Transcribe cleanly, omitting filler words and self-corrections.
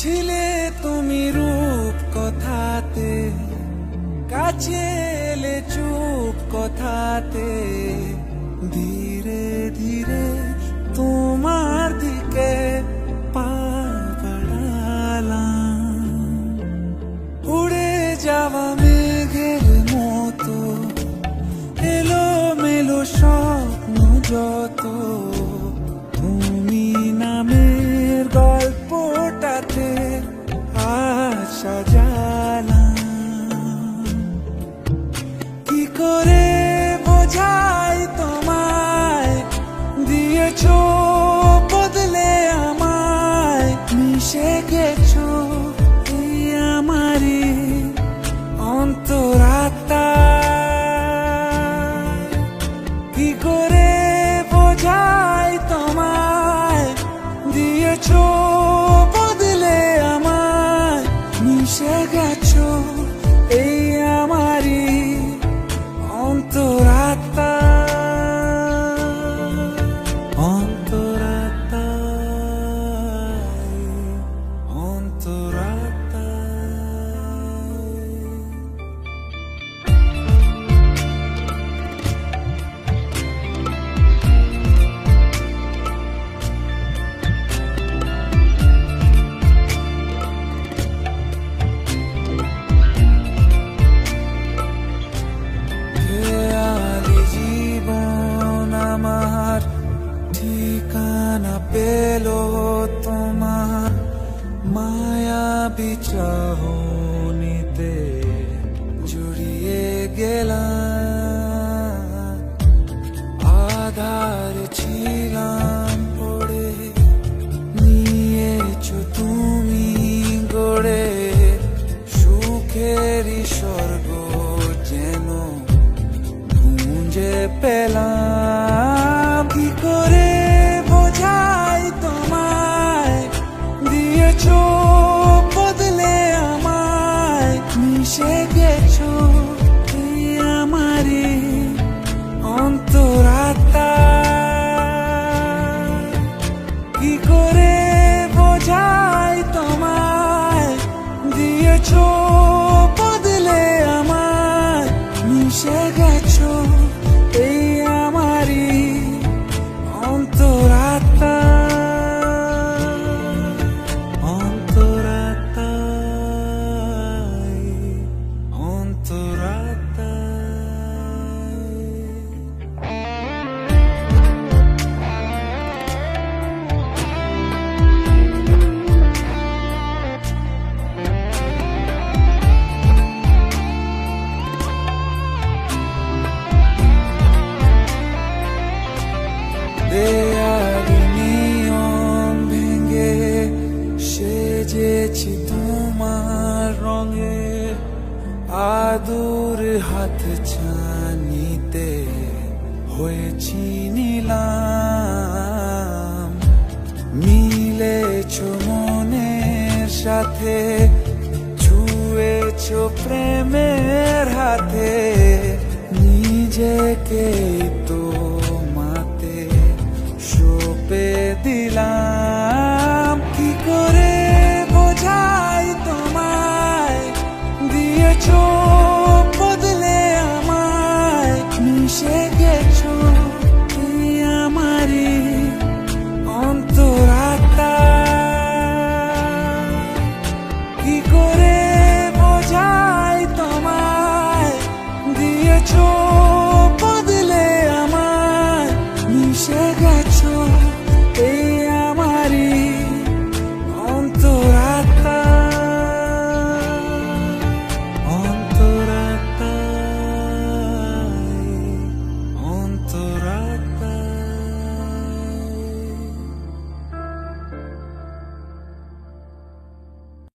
ছিলে তুমি রূপ কথাতে, কাছে এলে চুপ কথাতে, ধীরে ধীরে তোমার দিকে পা বাড়ালাম। উড়ে যাওয়া মেঘের মতো এলো মেলো স্বপ্ন যত, তুমি নামের গল্পটাতে আজ সাজালাম। কি করে বোঝাই তোমায়, দিয়েছো বদলে আমায়, মিশে গেছো এই আমারই অন্তরাত্মায়। কি করে বোঝাই তোমায়, দিয়েছো বদলে আমায়, মিশে গেছো এই আমারই অন্তরাত্মা। ঠিকানা পেলো তোমার মায়াবী চাহনিতে, জড়িয়ে গেলাম। আধার ছিলাম পড়ে, নিয়েছো তুমি গড়ে সুখেরই স্বর্গ যেন খুঁজে পেলাম। কি করে বোঝাই তোমায়, দিয়েছো বদলে আমায়, মিশে গেছো এই আমারই অন্তরাত্মায়। কি করে বোঝাই তোমায়, দিয়েছো বদলে আমায়, মিশে গেছো এই আমারই অন্তরাত্মা। দেয়ালের নিয়ম ভেঙে সেজেছি তোমার রঙে, আদুর হাত ছানিতে হয়েছি নিলাম। মিলেছো মনের সাথে, ছুঁয়েছো প্রেমের হাতে, নিজেকে